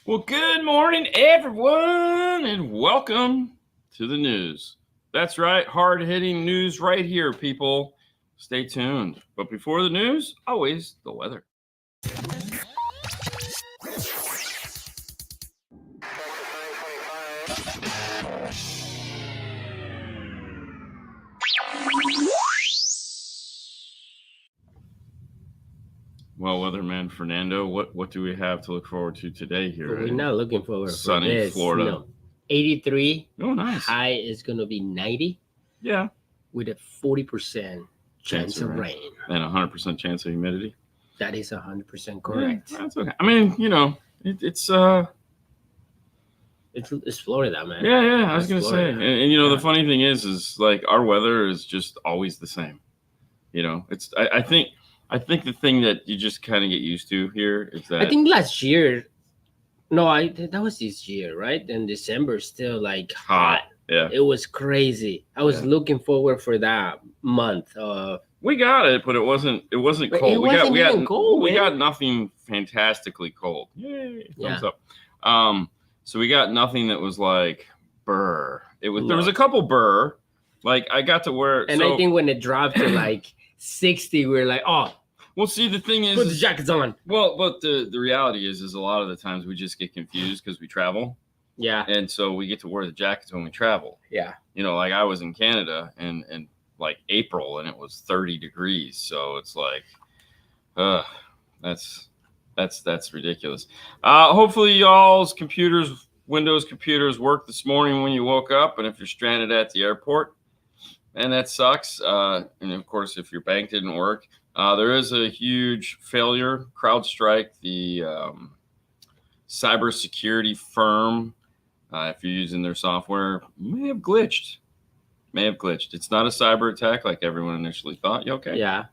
Well, good morning, everyone, and welcome to the news. That's right, hard-hitting news right here, people. Stay tuned. But before the news, always the weather. Well, weatherman Fernando, what do we have to look forward to today here We're in not looking forward sunny for this. Florida? No. 83. Oh, nice. High is going to be 90 Yeah. with a 40% chance of rain. And 100% chance of humidity. That is 100% correct. Yeah, that's okay. I mean, it's It's Florida, man. Yeah, I was It's gonna say, Florida. the funny thing is like our weather is just always the same. It's I think the thing that you just kind of get used to here is that I think last year, no, that was this year, right? And December still like hot. Yeah, It was crazy. I was looking forward for that month. we got it, but it wasn't But cold. it we wasn't even cold, we man. got nothing fantastically cold. Yay! Thumbs Yeah. up. So we got nothing that was like burr. There No. was a couple burr. Like I got to wear, And I think when it dropped to like 60, we were like, oh, well, see, the thing put the is, jackets on. well, but the reality is a lot of the times we just get confused because we travel, Yeah. and so we get to wear the jackets when we travel. Yeah. Like I was in Canada and like April, and it was 30 degrees, so it's like, that's ridiculous. Hopefully, y'all's Windows computers worked this morning when you woke up, and if you're stranded at the airport, and that sucks. And of course, if your bank didn't work. There is a huge failure. CrowdStrike, the cybersecurity firm, if you're using their software, may have glitched. It's not a cyber attack like everyone initially thought. You okay? Yeah.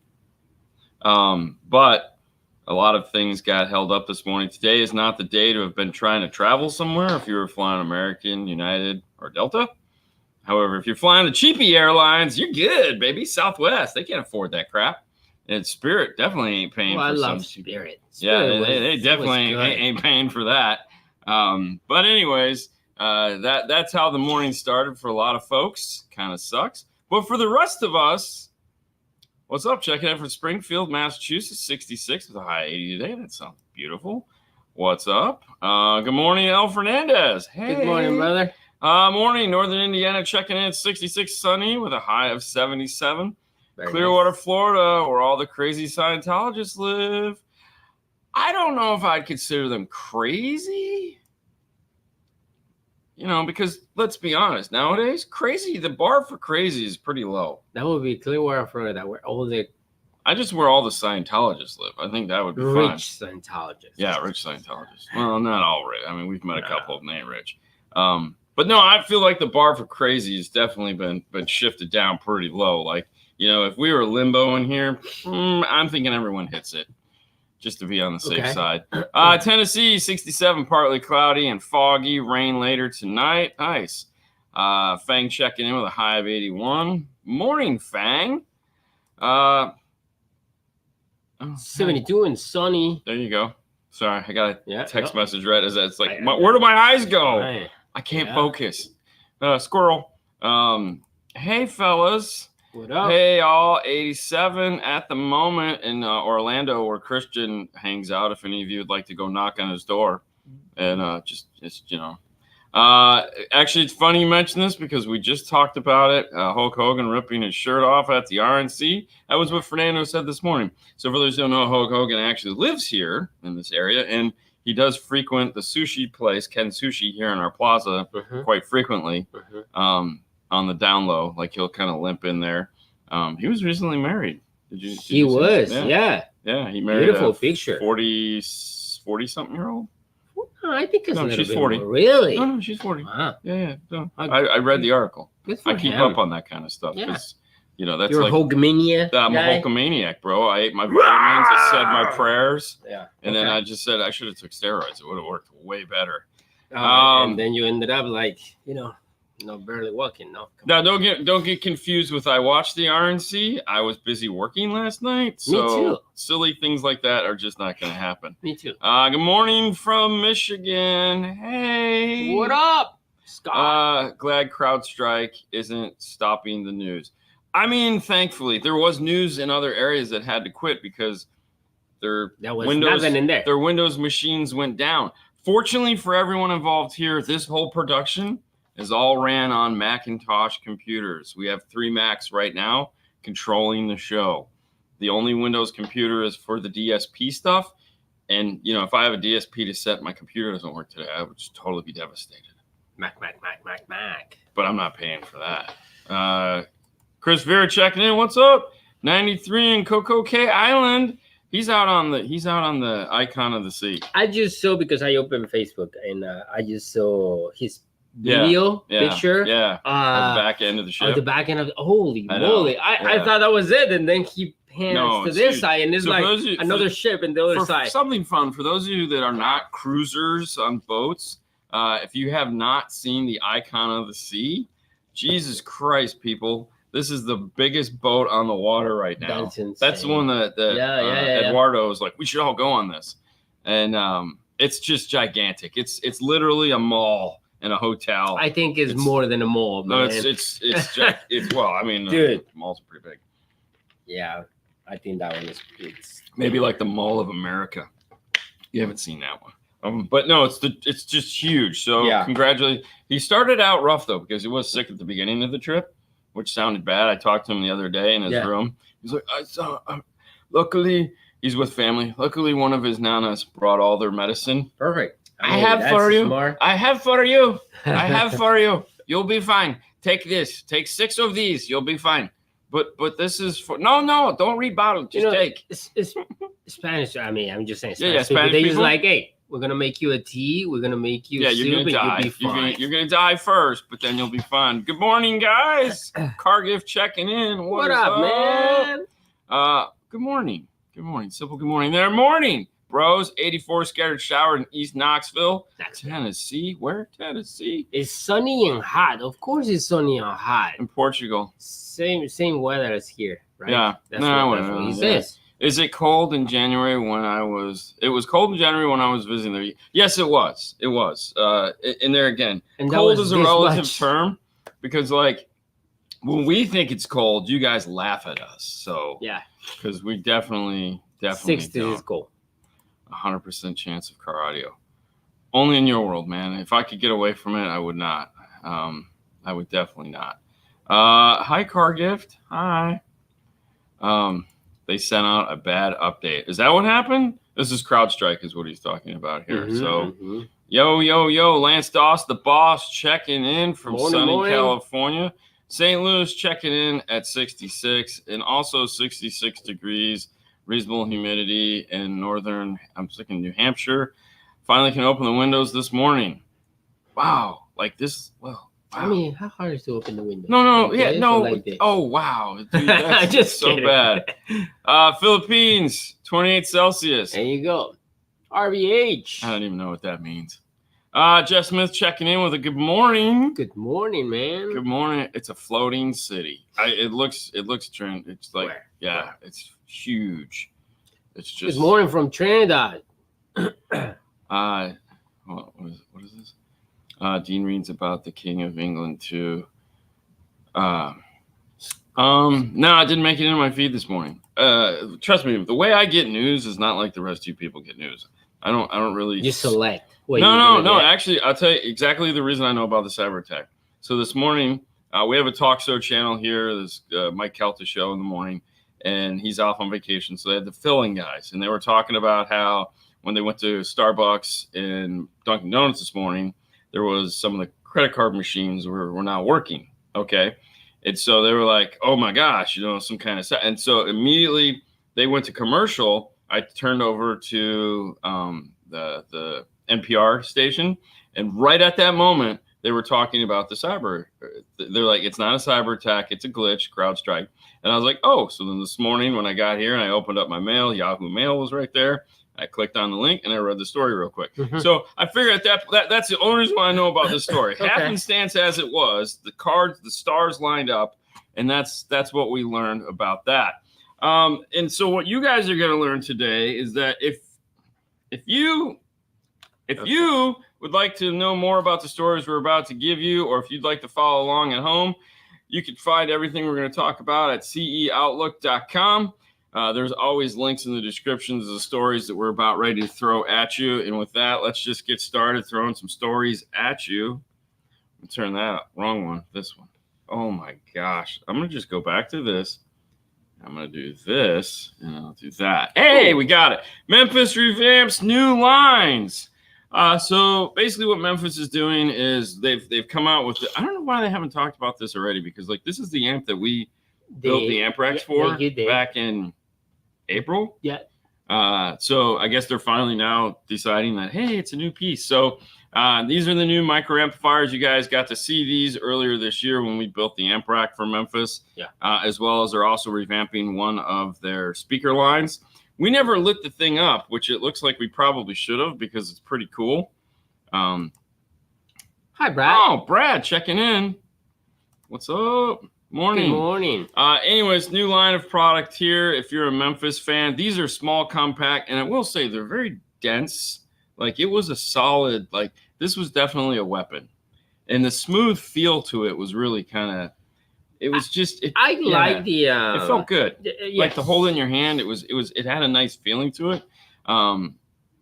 But a lot of things got held up this morning. Today is not the day to have been trying to travel somewhere if you were flying American, United, or Delta. However, if you're flying the cheapy airlines, you're good, baby. Southwest, they can't afford that crap. And Spirit definitely ain't paying for I some. love Spirit. Yeah, Spirit they definitely ain't paying for that. But anyways, that's how the morning started for a lot of folks. Kind of sucks. But for the rest of us, what's up? Check it out for Springfield, Massachusetts, 66 with a high 80 today. That sounds beautiful. What's up? Good morning, El Fernandez. Hey. Good morning, brother. Morning, Northern Indiana checking in at 66 sunny with a high of 77. Very Clearwater, nice. Florida, where all the crazy Scientologists live. I don't know if I'd consider them crazy. Because let's be honest, nowadays, the bar for crazy is pretty low. That would be Clearwater, Florida, where all the I just where all the Scientologists live. I think that would be rich fine. Scientologists. Yeah, rich Scientologists. Well, not all rich. I mean, we've met a couple of them ain't rich. But no, I feel like the bar for crazy has definitely been shifted down pretty low. Like, if we were limbo in here, I'm thinking everyone hits it, just to be on the safe side. Tennessee, 67, partly cloudy and foggy. Rain later tonight. Nice. Fang checking in with a high of 81. Morning, Fang. 72 and sunny. There you go. Sorry, I got a text no. message right as that. It's like, where do my eyes go? Right. I can't focus. Squirrel. Hey, fellas. What up? Hey, all. 87 at the moment in Orlando, where Christian hangs out. If any of you would like to go knock on his door, and actually, it's funny you mention this because we just talked about it. Hulk Hogan ripping his shirt off at the RNC. That was what Fernando said this morning. So for those who don't know, Hulk Hogan actually lives here in this area, and he does frequent the sushi place, Ken Sushi, here in our plaza quite frequently. On the down low, like he'll kind of limp in there. He was recently married. Did you He was, yeah. Yeah, he married Beautiful a picture. 40-something year old. No, I think it's a little she's bit 40. more. Really? No, she's 40. Wow. Yeah. No. I read the article. Good for I keep him. up on that kind of stuff because that's You're like a Hulkamania I'm guy? a Hulkamaniac, bro. I ate my vitamins. I said my prayers. Yeah. And then I just said I should have took steroids. It would have worked way better. And then you ended up like, No, barely walking. No. Now, don't get confused with I watched the RNC. I was busy working last night. So Me too. silly things like that are just not going to happen. Me too. Good morning from Michigan. Hey. What up, Scott? Glad CrowdStrike isn't stopping the news. I mean, thankfully, there was news in other areas that had to quit because their Windows machines went down. Fortunately for everyone involved here, this whole production is all ran on Macintosh computers. We have 3 Macs right now controlling the show. The only Windows computer is for the DSP stuff. And, you know, if I have a DSP to set, my computer doesn't work today, I would just totally be devastated. Mac. But I'm not paying for that. Chris Vera checking in. What's up? 93 in Coco Cay Island. He's out on the icon of the sea. I just saw because I opened Facebook and I just saw his video picture. Yeah. At the back end of the ship. At the back end of holy moly. I thought that was it, and then he pans to this side, and it's so like another ship in the other side. Something fun for those of you that are not cruisers on boats. If you have not seen the icon of the sea, Jesus Christ, people. This is the biggest boat on the water right now. That's insane. That's the one that Eduardo was like, we should all go on this. And it's just gigantic. It's literally a mall and a hotel. I think it's more than a mall, man. No, it's well, I mean, dude, malls are pretty big. Yeah, I think that one is it's maybe like the Mall of America. You haven't seen that one. But no, it's just huge. So congratulations. He started out rough though, because he was sick at the beginning of the trip, which sounded bad. I talked to him the other day in his room. He's like, luckily he's with family. Luckily, one of his nanas brought all their medicine. Perfect. I have for you. I have for you. I have for you. You'll be fine. Take this. Take 6 of these. You'll be fine. But this is for no. Don't read bottle. Just take. It's Spanish. I mean, I'm just saying. Spanish Spanish they just like, hey, we're gonna make you a tea. We're gonna make you. You're gonna die. You'll be fine. You're gonna die first, but then you'll be fine. Good morning, guys. Car gift checking in. What up, man? Good morning. Good morning. Simple. Good morning. There. Morning. Bros, 84 scattered shower in East Knoxville, Tennessee. Where? Tennessee. It's sunny and hot. Of course, it's sunny and hot. In Portugal. Same weather as here, right? Yeah. That's what he says. Is it cold in January when I was? It was cold in January when I was visiting there. Yes, it was. It was. And there again, and cold is a relative term because, like, when we think it's cold, you guys laugh at us. So yeah, because we definitely 60 is cold. 100% chance of car audio. Only in your world, man. If I could get away from it, I would not. I would definitely not. Hi, car gift. Hi. They sent out a bad update. Is that what happened? This is CrowdStrike is what he's talking about here. Yo, Lance Doss, the boss, checking in from sunny California. St. Louis checking in at 66 and also 66 degrees. Reasonable humidity in New Hampshire. Finally can open the windows this morning. Wow. Like this. Well, wow. I mean, how hard is to open the window? No. Like oh, wow. Dude, that's just so bad. Philippines, 28 Celsius. There you go. RBH. I don't even know what that means. Jeff Smith checking in with a good morning. Good morning, man. Good morning. It's a floating city. It looks trend. It's like it's huge. It's just good morning from Trinidad. What is this? Dean reads about the King of England too. No, I didn't make it into my feed this morning. Trust me, the way I get news is not like the rest of you people get news. I don't really just select. No. Actually, I'll tell you exactly the reason I know about the cyber attack. So this morning, we have a talk show channel here. This Mike Kelta show in the morning, and he's off on vacation. So they had the filling guys, and they were talking about how when they went to Starbucks and Dunkin' Donuts this morning, there was some of the credit card machines were not working. Okay. And so they were like, oh my gosh, some kind of, and so immediately they went to commercial. I turned over to the NPR station, and right at that moment, they were talking about the cyber. They're like, it's not a cyber attack, it's a glitch, CrowdStrike. And I was like, oh, so then this morning when I got here and I opened up my mail, Yahoo Mail was right there. I clicked on the link and I read the story real quick. Mm-hmm. So I figured that's the only reason why I know about this story. Okay. Happenstance as it was, the stars lined up, and that's what we learned about that. And so what you guys are going to learn today is that if you would like to know more about the stories we're about to give you, or if you'd like to follow along at home, you can find everything we're going to talk about at ceoutlook.com. There's always links in the descriptions of the stories that we're about ready to throw at you. And with that, let's just get started throwing some stories at you. Turn that up. Wrong one. This one. Oh my gosh. I'm going to just go back to this. I'm going to do this and I'll do that. Hey, we got it. Memphis revamps new lines. So basically what Memphis is doing is they've come out with I don't know why they haven't talked about this already, because like this is the amp that we built the amp racks for back in April. Yeah. So I guess they're finally now deciding that, hey, it's a new piece. So these are the new micro amplifiers. You guys got to see these earlier this year when we built the amp rack for Memphis. Yeah. As well as they're also revamping one of their speaker lines. We never lit the thing up, which it looks like we probably should have because it's pretty cool. Hi, Brad. Oh, Brad checking in. What's up? Morning. Good morning. Anyways, new line of product here. If you're a Memphis fan, these are small, compact, and I will say they're very dense. Like it was a solid, like this was definitely a weapon. And the smooth feel to it was really kind of, it was just, it felt good. Yes. Like to hold it in your hand, it had a nice feeling to it.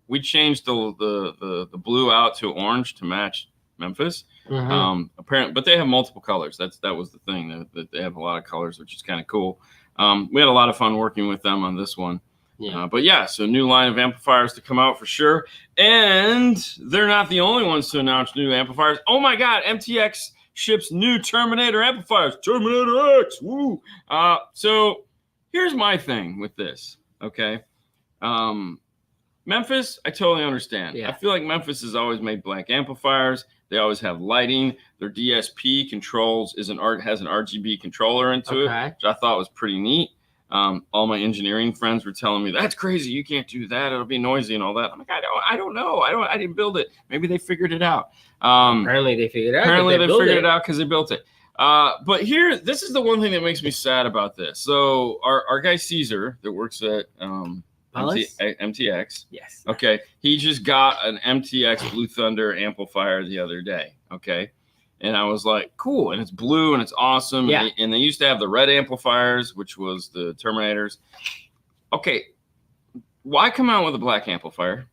We changed the blue out to orange to match Memphis. Mm-hmm. Apparently, but they have multiple colors. That was the thing, that they have a lot of colors, which is kind of cool. We had a lot of fun working with them on this one. Yeah. But yeah, so new line of amplifiers to come out for sure. And they're not the only ones to announce new amplifiers. Oh my God, MTX ships new Terminator amplifiers. Terminator X, woo! So here's my thing with this, okay? Memphis, I totally understand. Yeah. I feel like Memphis has always made black amplifiers. They always have lighting. Their DSP controls has an RGB controller into it, which I thought was pretty neat. All my engineering friends were telling me, that's crazy. You can't do that. It'll be noisy and all that. I'm like, I don't know. I didn't build it. Maybe they figured it out. Apparently they figured it out. Apparently they figured it out because they built it. But here, this is the one thing that makes me sad about this. So our guy Caesar that works at MTX. Yes. Okay. He just got an MTX Blue Thunder amplifier the other day. Okay. And I was like, cool. And it's blue and it's awesome. Yeah. And they used to have the red amplifiers, which was the Terminators. Okay. Why come out with a black amplifier?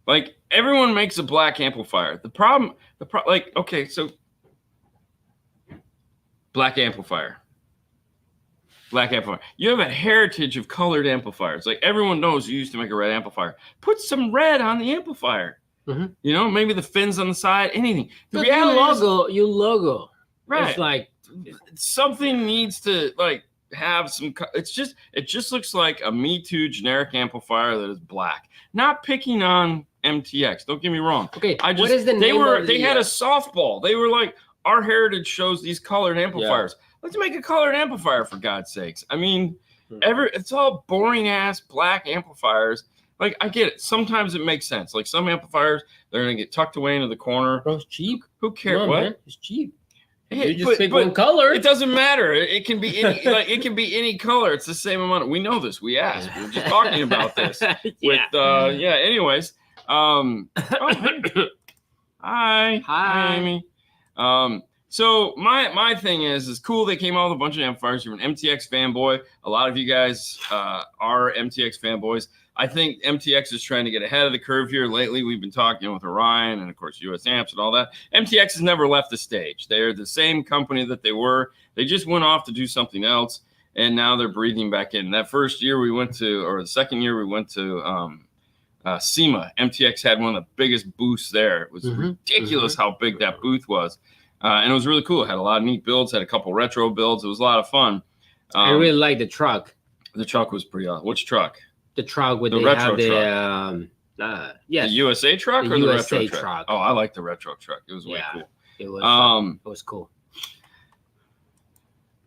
Like everyone makes a black amplifier. Okay. So black amplifier. Black amplifier. You have a heritage of colored amplifiers. Like everyone knows you used to make a red amplifier. Put some red on the amplifier. Mm-hmm. You know, maybe the fins on the side, anything. The your logo. Right. It's like something needs to like have some. It just looks like a Me Too generic amplifier that is black. Not picking on MTX. Don't get me wrong. Okay. What is the name? They had a softball. They were like, our heritage shows these colored amplifiers. Yeah. Let's make a colored amplifier for God's sakes. I mean, it's all boring ass black amplifiers. Like I get it. Sometimes it makes sense. Like some amplifiers, they're gonna get tucked away into the corner. Bro, it's cheap. Who cares? On, what? Man. It's cheap. Hey, you just pick one color. It doesn't matter. It can be any it can be any color. It's the same amount. We know this. We asked. We were just talking about this. Anyways. Hi, Amy. So my thing is cool. They came out with a bunch of amplifiers. You're an MTX fanboy. A lot of you guys are MTX fanboys. I think MTX is trying to get ahead of the curve here. Lately, we've been talking with Orion and, of course, US Amps and all that. MTX has never left the stage. They're the same company that they were. They just went off to do something else, and now they're breathing back in. That first year we went to, or the second year we went to SEMA. MTX had one of the biggest booths there. It was ridiculous how big that booth was. And it was really cool. It had a lot of neat builds, had a couple retro builds. It was a lot of fun. I really like the truck. The truck was pretty awesome. Which truck? The truck with the retro truck. Yes. The USA truck or the USA retro truck? Oh, I like the retro truck. It was way cool. It was cool.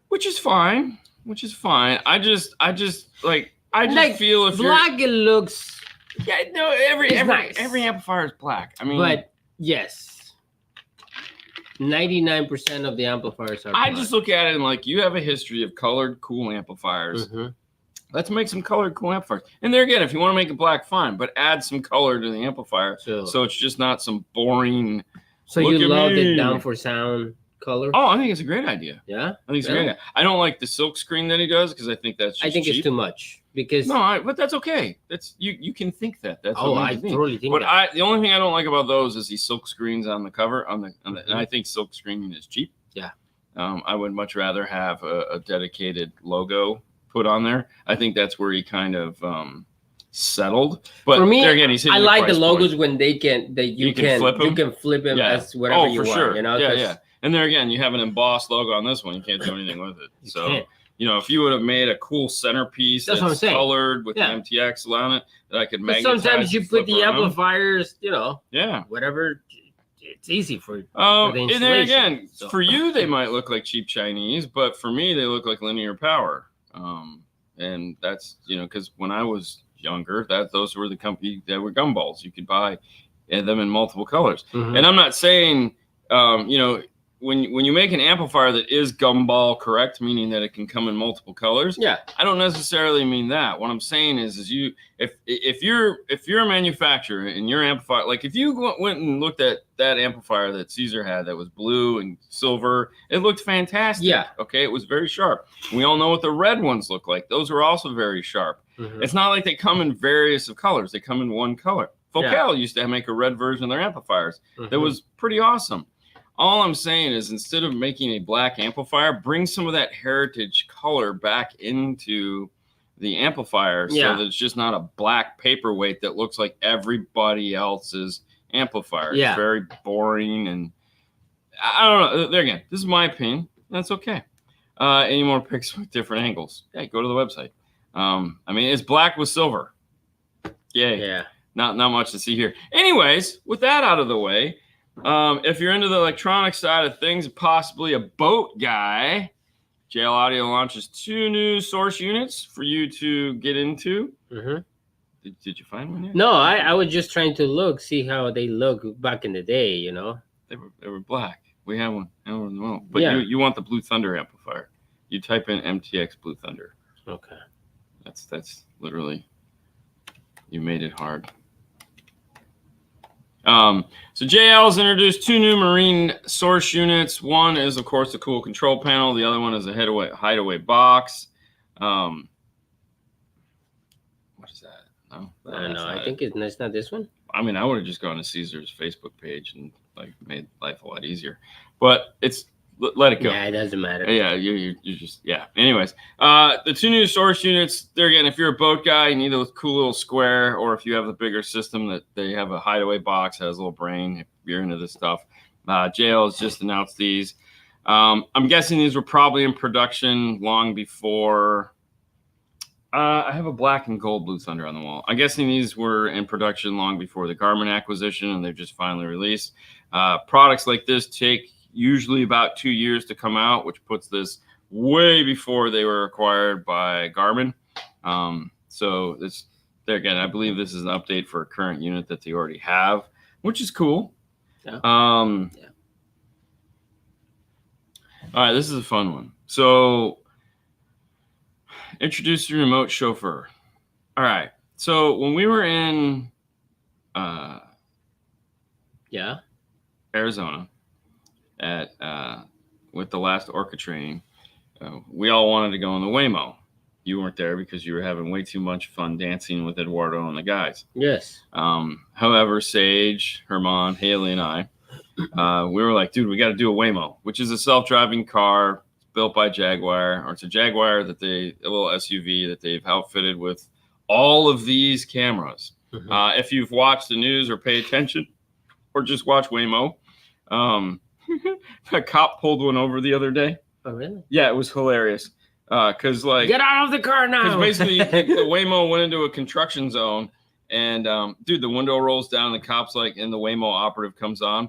Which is fine. which is fine. I just like feel if black, it looks. Yeah, no, every amplifier is black. I mean, but yes, 99% of the amplifiers are black. I just look at it and like, you have a history of colored cool amplifiers. Let's make some colored cool amplifiers. And there again, if you want to make it black, fine, but add some color to the amplifier so it's just not some boring. So you love the down for sound color? Oh, I think it's a great idea. Yeah, I think it's a great idea. I don't like the silk screen that he does because I think that's just cheap. It's too much. Because but that's okay. That's you can think that. That's I totally think but that. The only thing I don't like about those is he silk screens on the cover and I think silk screening is cheap. Yeah. I would much rather have a dedicated logo put on there. I think that's where he kind of settled. But for me, there again, he's I like the logos when you can flip them as whatever you want. Sure. You know? Yeah. And there again, you have an embossed logo on this one. You can't do anything with it. So if you would have made a cool centerpiece that's colored with the MTX on it that I could magnetize. Sometimes you put the amplifiers, yeah, whatever. It's easy for the installation. And then again, for you they might look like cheap Chinese, but for me they look like linear power. And that's because when I was younger, those were the company that were gumballs. You could buy them in multiple colors. And I'm not saying when you make an amplifier that is gumball correct, meaning that it can come in multiple colors. Yeah, I don't necessarily mean that. What I'm saying is if you're a manufacturer and your amplifier, like if you went and looked at that amplifier that Caesar had that was blue and silver, it looked fantastic. Yeah. Okay, it was very sharp. We all know what the red ones look like. Those are also very sharp. It's not like they come in various of colors. They come in one color. Focal used to make a red version of their amplifiers. That was pretty awesome. All I'm saying is instead of making a black amplifier, bring some of that heritage color back into the amplifier so that it's just not a black paperweight that looks like everybody else's amplifier. It's very boring. And I don't know. There again, this is my opinion. That's okay. Any more pics with different angles? Hey, go to the website. I mean, it's black with silver. Yay. Yeah. Not much to see here. Anyways, with that out of the way, if you're into the electronic side of things, possibly a boat guy, JL Audio launches 2 new source units for you to get into. Did you find one yet? No, I was just trying to see how they look back in the day, They were black. We have one. But you want the Blue Thunder amplifier. You type in MTX Blue Thunder. Okay. That's literally, you made it hard. So JL's introduced 2 new marine source units. One is, of course, the cool control panel. The other one is a hideaway box. What is that? No, I don't know. I think it's not this one. I mean, I would have just gone to Caesar's Facebook page and made life a lot easier. But let it go. Yeah, it doesn't matter. Yeah, you just Anyways, the 2 new source units. There again, if you're a boat guy, you need a cool little square, or if you have the bigger system that they have a hideaway box, has a little brain. If you're into this stuff, JL has just announced these. I'm guessing these were probably in production long before. I have a black and gold Blue Thunder on the wall. I'm guessing these were in production long before the Garmin acquisition, and they've just finally released. Products like this take usually about 2 years to come out, which puts this way before they were acquired by Garmin. So there again, I believe this is an update for a current unit that they already have, which is cool. Yeah. All right, this is a fun one. So introduce the remote chauffeur. All right. So when we were in Arizona at with the last Orca training, we all wanted to go on the Waymo. You weren't there because you were having way too much fun dancing with Eduardo and the guys. Yes. However, Sage, Herman, Haley, and I, we were like, dude, we got to do a Waymo, which is a self-driving car built by Jaguar, or it's a Jaguar a little SUV that they've outfitted with all of these cameras. If you've watched the news or pay attention or just watch Waymo, a cop pulled one over the other day. Oh, really? Yeah, it was hilarious. Because get out of the car now. Because basically the Waymo went into a construction zone, and dude, the window rolls down, and the cop's and the Waymo operative comes on.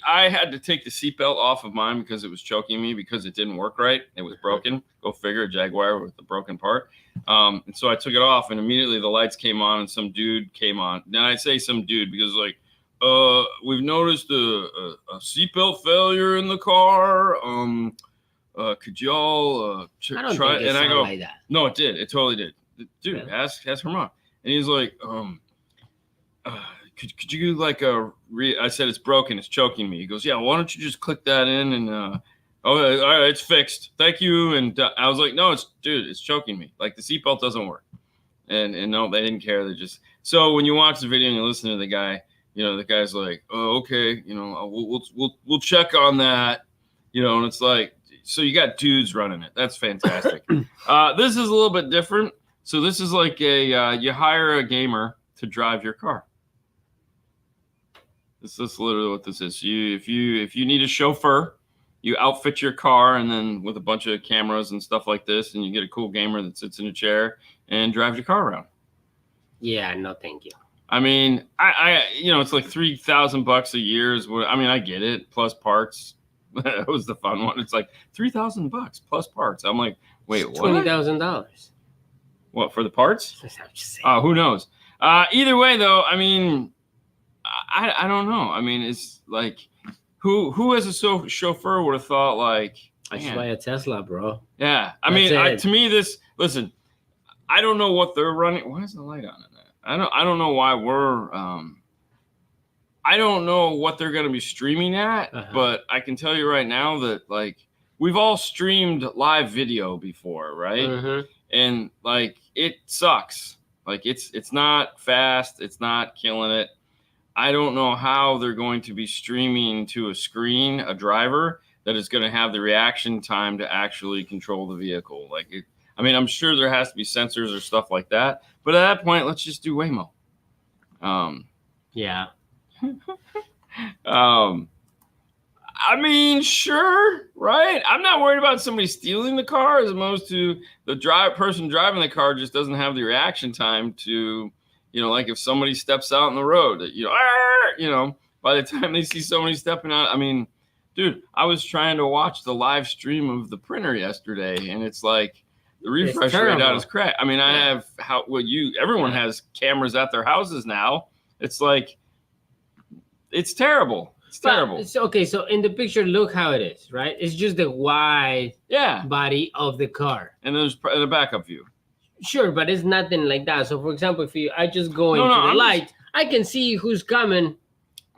I had to take the seatbelt off of mine because it was choking me because it didn't work right. It was broken. Go figure, a Jaguar with the broken part. And so I took it off, and immediately the lights came on, and some dude came on. Now I say some dude because like, we've noticed a seatbelt failure in the car. Could y'all I don't try? Think it and I go, like that. No, it did. It totally did. Dude, really? ask her mom. And he's like, could you like I said it's broken, it's choking me. He goes, yeah, why don't you just click that in and oh, all right, it's fixed. Thank you. And I was like, no, it's choking me. Like the seatbelt doesn't work. And no, they didn't care. They just so when you watch the video and you listen to the guy, the guy's like, oh, okay, we'll check on that, and it's like, so you got dudes running it. That's fantastic. This is a little bit different. So this is like you hire a gamer to drive your car. This is literally what this is. If you need a chauffeur, you outfit your car and then with a bunch of cameras and stuff like this, and you get a cool gamer that sits in a chair and drives your car around. Yeah, no, thank you. I mean, it's like $3,000 a year is what. I mean, I get it. Plus parts. That was the fun one. It's like $3,000 plus parts. I'm like, wait, what? $20,000. What, for the parts? Who knows? Either way, though, I mean, I don't know. I mean, it's like, who as a chauffeur would have thought like, I should buy a Tesla, bro. Yeah, I mean, to me, listen, I don't know what they're running. Why is the light on in that? I don't know why we're. I don't know what they're going to be streaming at, but I can tell you right now that like we've all streamed live video before, right? And like it sucks. Like it's not fast. It's not killing it. I don't know how they're going to be streaming to a screen, a driver that is going to have the reaction time to actually control the vehicle. Like it. I mean, I'm sure there has to be sensors or stuff like that. But at that point, let's just do Waymo. Yeah. I mean, sure, right? I'm not worried about somebody stealing the car as opposed to the person driving the car just doesn't have the reaction time to, like if somebody steps out on the road, by the time they see somebody stepping out. I mean, dude, I was trying to watch the live stream of the printer yesterday, and it's like the refresh rate on is crap. I mean, I have everyone has cameras at their houses now. It's like, it's terrible. It's terrible. Okay, so in the picture, look how it is, right? It's just the wide body of the car. And there's a backup view. Sure, but it's nothing like that. So, for example, I just go into the light, I can see who's coming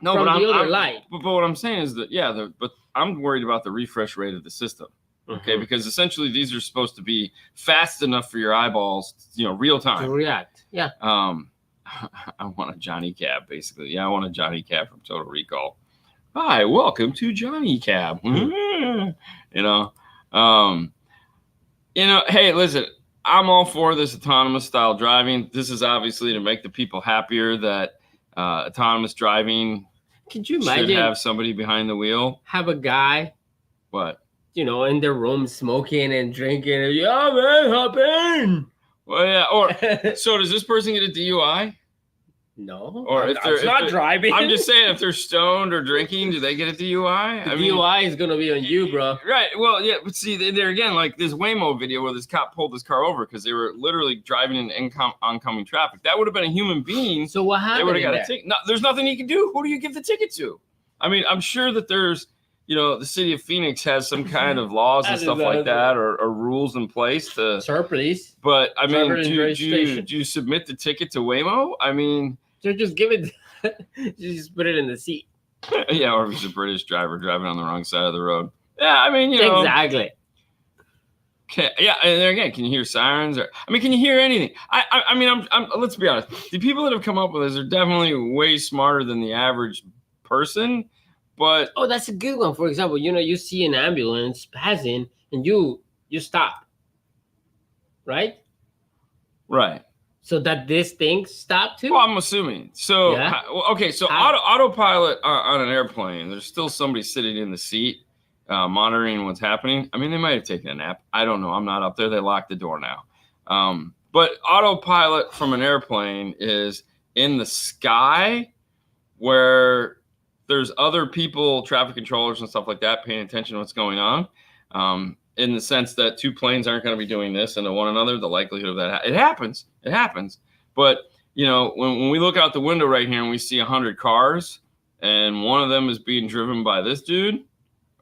from the other light. But what I'm saying is that, but I'm worried about the refresh rate of the system. Okay, because essentially these are supposed to be fast enough for your eyeballs, real time. To react, yeah. I want a Johnny Cab, basically. Yeah, I want a Johnny Cab from Total Recall. Hi, welcome to Johnny Cab. Hey, listen, I'm all for this autonomous style driving. This is obviously to make the people happier that autonomous driving Could you imagine should have somebody behind the wheel. Have a guy. What? In their room smoking and drinking. And, yeah, man, hop in. Well, yeah. Or so does this person get a DUI? No. Or if they're not driving. I'm just saying, if they're stoned or drinking, do they get a DUI? DUI is gonna be on you, bro. Right. Well, yeah. But see, there again, like this Waymo video where this cop pulled this car over because they were literally driving in oncoming traffic. That would have been a human being. So what happened? They would have got a ticket. No, there's nothing he can do. Who do you give the ticket to? I mean, I'm sure that there's. The city of Phoenix has some kind of laws and stuff like that, or rules in place to. Sir, please. But I mean, do you submit the ticket to Waymo? I mean, so just give it. Just put it in the seat. Yeah, or if he's a British driver driving on the wrong side of the road. Yeah, I mean, exactly. And there again, can you hear sirens? Can you hear anything? I mean, let's be honest. The people that have come up with this are definitely way smarter than the average person. But that's a good one. For example, you see an ambulance passing and you stop. Right? Right. So that this thing stopped too? Well, I'm assuming. So, yeah. Okay, so autopilot on an airplane, there's still somebody sitting in the seat monitoring what's happening. I mean, they might have taken a nap. I don't know. I'm not up there. They locked the door now. But autopilot from an airplane is in the sky where there's other people, traffic controllers and stuff like that, paying attention to what's going on. In the sense that two planes aren't going to be doing this into one another, the likelihood of that, it happens. But, when we look out the window right here and we see 100 cars and one of them is being driven by this dude,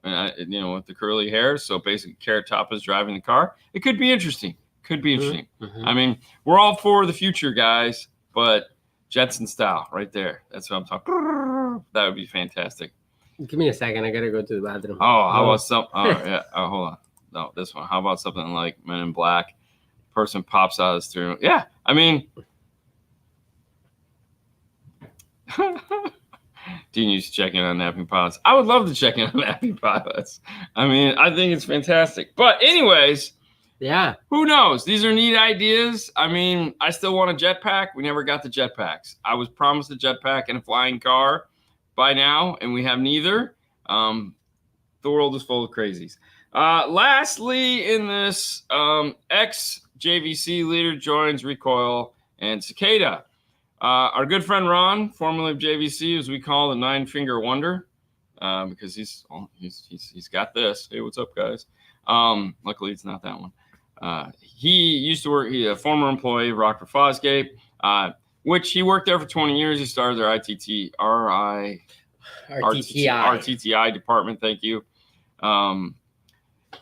with the curly hair. So basically Carrot Top is driving the car. It could be interesting. Mm-hmm. I mean, we're all for the future, guys, but Jetson style right there. That's what I'm talking. That would be fantastic. Give me a second. I got to go to the bathroom. Oh, how about some? Oh, yeah. Oh, hold on. No, this one. How about something like Men in Black? Person pops out of the steering wheel. Yeah, I mean, Dean used to check in on napping pilots. I would love to check in on napping pilots. I mean, I think it's fantastic. But anyways, yeah, who knows? These are neat ideas. I mean, I still want a jetpack. We never got the jetpacks. I was promised a jetpack and a flying car by now, and we have neither. The world is full of crazies. Lastly, in this, ex-JVC leader joins Recoil and Cicada. Our good friend Ron, formerly of JVC, as we call the Nine-Finger Wonder, because he's got this. Hey, what's up, guys? Luckily, it's not that one. He used to work. He's a former employee of Rockford Fosgate, which he worked there for 20 years. He started their RTTI department. Thank you.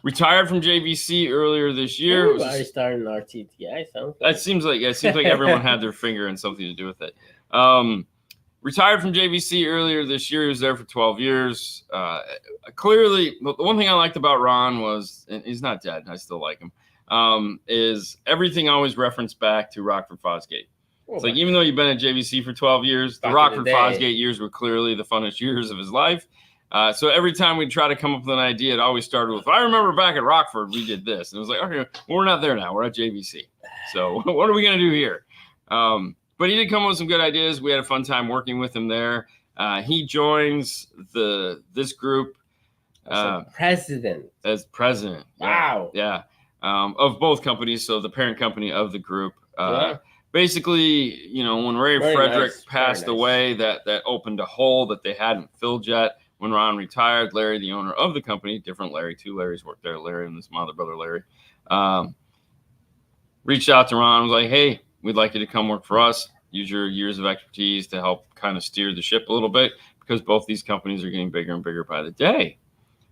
Retired from JVC earlier this year. I started an RTTI. That seems like everyone had their finger in something to do with it. Retired from JVC earlier this year. He was there for 12 years. Clearly, the one thing I liked about Ron was, and he's not dead, I still like him, is everything always referenced back to Rockford Fosgate. It's like, even though you've been at JVC for 12 years, the Rockford Fosgate years were clearly the funnest years of his life. So every time we try to come up with an idea, it always started with, I remember back at Rockford, we did this. And it was like, okay, well, we're not there now. We're at JVC. So what are we going to do here? But he did come up with some good ideas. We had a fun time working with him there. He joins this group as president. Wow. Yeah. Of both companies. So the parent company of the group. Basically, when Ray Frederick passed away, that opened a hole that they hadn't filled yet. When Ron retired, Larry, the owner of the company, different Larry, two Larrys worked there, Larry and this other brother Larry, reached out to Ron and was like, hey, we'd like you to come work for us. Use your years of expertise to help kind of steer the ship a little bit, because both these companies are getting bigger and bigger by the day.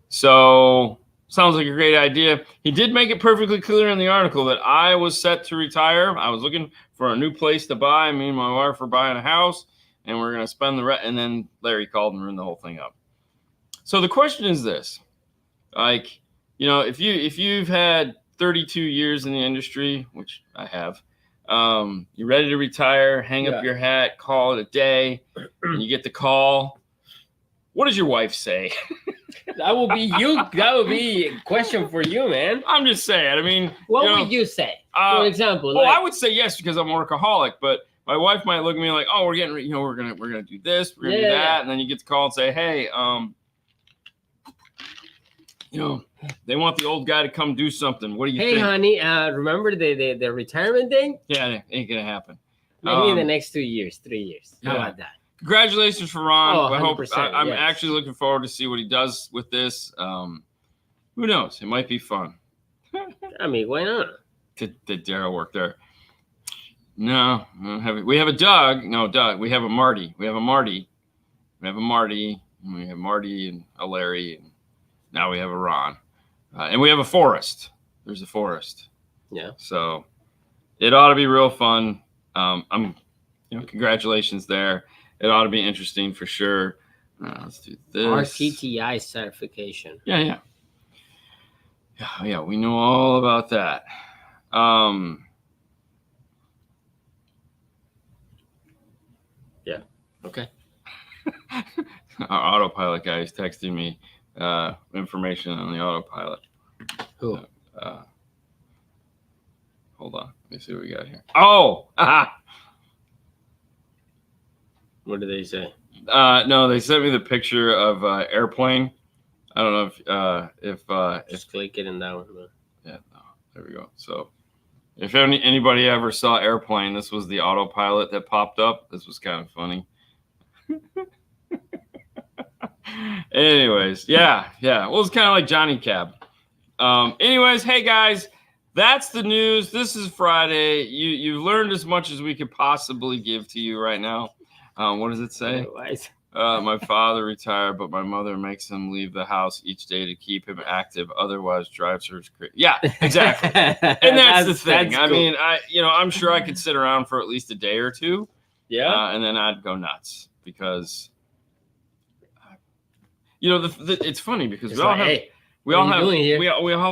So sounds like a great idea. He did make it perfectly clear in the article that I was set to retire. I was looking for a new place to buy. Me and my wife were buying a house, and we're going to spend the rest. And then Larry called and ruined the whole thing up. So the question is this, if you've had 32 years in the industry, which I have, you're ready to retire, hang up your hat, call it a day, and you get the call. What does your wife say? That will be you. That would be a question for you, man. I'm just saying. I mean, what would you say? For example, I would say yes, because I'm a workaholic, but my wife might look at me like, oh, we're gonna do this, we're gonna do that, and then you get the call and say, hey, they want the old guy to come do something. What do you think? Hey, honey, remember the retirement thing? Yeah, it ain't going to happen. Maybe in the next 2 years, 3 years. How about that? Congratulations for Ron. Oh, I'm actually looking forward to see what he does with this. Who knows? It might be fun. I mean, why not? Did Daryl work there? No. We have a Doug. No, Doug. We have a Marty. We have a Marty. And a Larry. And now we have a Ron. And we have a Forrest. There's a Forrest. Yeah. So it ought to be real fun. Congratulations there. It ought to be interesting for sure. Let's do this. RTTI certification. Yeah. We know all about that. Yeah. Okay. Our autopilot guy is texting me information on the autopilot. Who? Hold on. Let me see what we got here. Oh! What did they say? No, they sent me the picture of airplane. I don't know if just click it and that one. Yeah, no, there we go. So if anybody ever saw Airplane, this was the autopilot that popped up. This was kind of funny. Anyways, yeah. Well, it's kind of like Johnny Cab. Anyways, hey guys, that's the news. This is Friday. You learned as much as we could possibly give to you right now. What does it say? My father retired, but my mother makes him leave the house each day to keep him active. Otherwise, drives her crazy. Yeah, exactly. And that's the thing. I mean, I'm sure I could sit around for at least a day or two. Yeah. And then I'd go nuts because, it's funny because we all have. Hey, we all have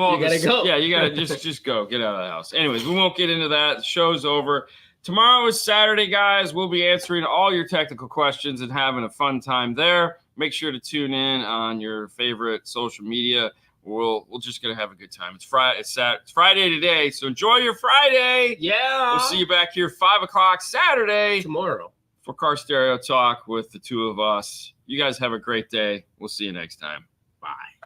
all this. Go. Yeah, you gotta just go. Get out of the house. Anyways, we won't get into that. The show's over. Tomorrow is Saturday, guys. We'll be answering all your technical questions and having a fun time there. Make sure to tune in on your favorite social media. We're just gonna have a good time. It's Friday. It's Friday today, so enjoy your Friday. Yeah. We'll see you back here 5 o'clock Saturday tomorrow for Car Stereo Talk with the two of us. You guys have a great day. We'll see you next time. Bye.